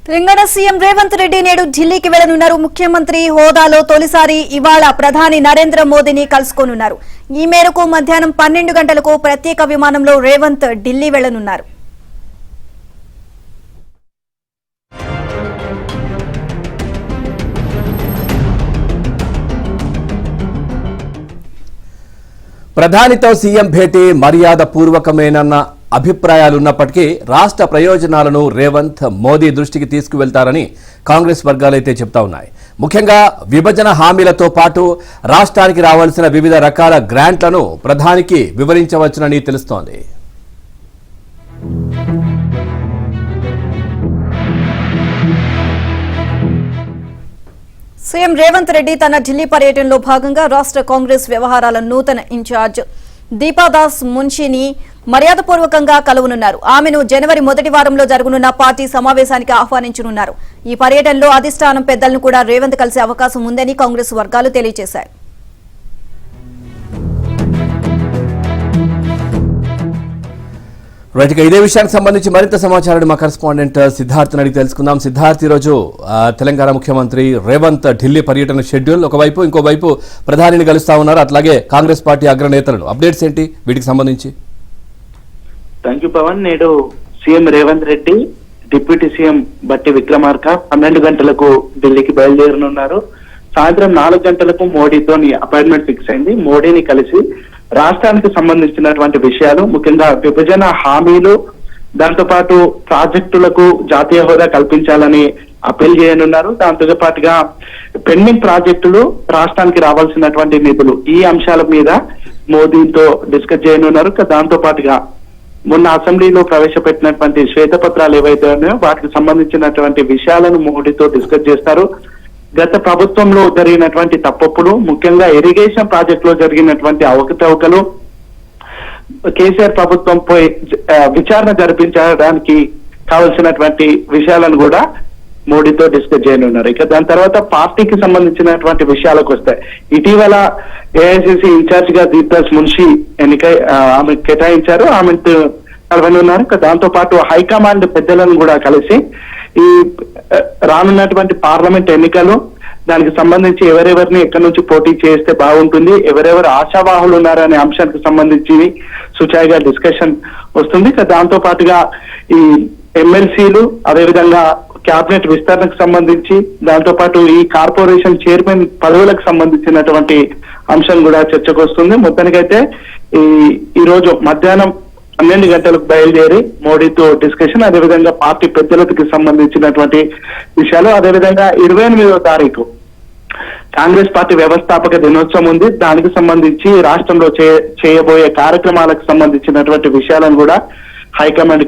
Telangana CM Revanth Reddy నేడు ఢిల్లీకి వెళ్లనున్నారు. ముఖ్యమంత్రి హోదాలో తొలిసారి ఇవాళ ప్రధాని నరేంద్ర మోదీని కలుసుకోనున్నారు. ఈ మేరకు మధ్యాహ్నం 12 గంటలకు ప్రత్యేక విమానంలో రేవంత్ ఢిల్లీ వెళ్లనున్నారు. ప్రధానితో సీఎం భేటీ మర్యాద పూర్వకమేనన్న అభిప్రాయాలున్నప్పటికీ రాష్ట్ర ప్రయోజనాలను రేవంత్ మోదీ దృష్టికి తీసుకువెళ్తారని కాంగ్రెస్ వర్గాలైతే చెప్తా ఉన్నాయి. ముఖ్యంగా విభజన హామీలతో పాటు రాష్ట్రానికి రావాల్సిన వివిధ రకాల గ్రాంట్లను ప్రధానికి వివరించవచ్చునని తెలుస్తోంది. సీఎం రేవంత్ రెడ్డి తన ఢిల్లీ పర్యటనలో భాగంగా రాష్ట్ర కాంగ్రెస్ వ్యవహారాల నూతన ఇన్ఛార్జ్ దీపాదాస్ మున్షిని మర్యాదపూర్వకంగా కలవనున్నారు. ఆమెను జనవరి మొదటి వారంలో జరగనున్న పార్టీ సమావేశానికి ఆహ్వానించనున్నారు. ఈ పర్యటనలో అధిష్టానం పెద్దలను కూడా రేవంత్ కలిసే అవకాశం ఉందని కాంగ్రెస్ వర్గాలు తెలియజేశాయి. రైట్, ఇదే విషయానికి సంబంధించి మరింత సమాచారాన్ని మా కరెస్పాండెంట్ సిద్ధార్థ్ అడిగి తెలుసుకుందాం. సిద్ధార్థ్, ఈరోజు తెలంగాణ ముఖ్యమంత్రి రేవంత్ ఢిల్లీ పర్యటన షెడ్యూల్ ఒకవైపు, ఇంకోవైపు ప్రధానిని కలుస్తా ఉన్నారు. అట్లాగే కాంగ్రెస్ పార్టీ అగ్రనేతలను అప్డేట్స్ ఏంటి వీటికి సంబంధించి? Thank you Pawan. నేడు CM Revanth Reddy deputy CM Bhatti Vikramarka 12 గంటలకు ఢిల్లీకి బయలుదేరనున్నారు. సాయంత్రం 4 గంటలకు మోడీతో అపాయింట్మెంట్ ఫిక్స్ అయింది. మోడీని కలిసి రాష్ట్రానికి సంబంధించినటువంటి విషయాలు, ముఖ్యంగా విభజన హామీలు, దాంతో పాటు ప్రాజెక్టులకు జాతీయ హోదా కల్పించాలని అప్పీల్ చేయనున్నారు. దాంతో పాటుగా పెండింగ్ ప్రాజెక్టులు, రాష్ట్రానికి రావాల్సినటువంటి నిధులు, ఈ అంశాల మీద మోదీతో డిస్కస్ చేయనున్నారు. దాంతో పాటుగా మొన్న అసెంబ్లీలో ప్రవేశపెట్టినటువంటి శ్వేతపత్రాలు ఏవైతే ఉన్నాయో వాటికి సంబంధించినటువంటి విషయాలను మోడీతో డిస్కస్ చేస్తారు. గత ప్రభుత్వంలో జరిగినటువంటి తప్పులు, ముఖ్యంగా ఇరిగేషన్ ప్రాజెక్ట్ లో జరిగినటువంటి అవకతవకలు, కేసీఆర్ ప్రభుత్వంపై విచారణ జరిపించడానికి కావలసినటువంటి విషయాలను కూడా మోడీతో డిస్కస్ చేయనున్నారు. ఇక దాని తర్వాత పార్టీకి సంబంధించినటువంటి విషయాలకు వస్తాయి. ఇటీవల ఏఐసిసి ఇన్ఛార్జ్ గా దీప్దాస్ మున్షి ఆమె కేటాయించారు. ఆమె కలవనున్నారు. దాంతో పాటు హైకమాండ్ పెద్దలను కూడా కలిసి ఈ రానున్నటువంటి పార్లమెంట్ ఎన్నికలు, దానికి సంబంధించి ఎవరెవరిని ఎక్కడి నుంచి పోటీ చేస్తే బాగుంటుంది, ఎవరెవరు ఆశావాహులు ఉన్నారనే అంశానికి సంబంధించి సుచాయిగా డిస్కషన్ వస్తుంది. దాంతో పాటుగా ఈ ఎమ్మెల్సీలు, అదేవిధంగా క్యాబినెట్ విస్తరణకు సంబంధించి, దాంతో పాటు ఈ కార్పొరేషన్ చైర్మన్ పదవులకు సంబంధించినటువంటి అంశం కూడా చర్చకు వస్తుంది. మొత్తానికైతే ఈ రోజు మధ్యాహ్నం 12 గంటలకు బయలుదేరి మోడీతో డిస్కషన్, అదేవిధంగా పార్టీ పెద్దలకు సంబంధించినటువంటి విషయాలు, అదేవిధంగా 28వ తారీఖు కాంగ్రెస్ పార్టీ వ్యవస్థాపక దినోత్సవం ఉంది. దానికి సంబంధించి రాష్ట్రంలో చేయబోయే కార్యక్రమాలకు సంబంధించినటువంటి విషయాలను కూడా హైకమాండ్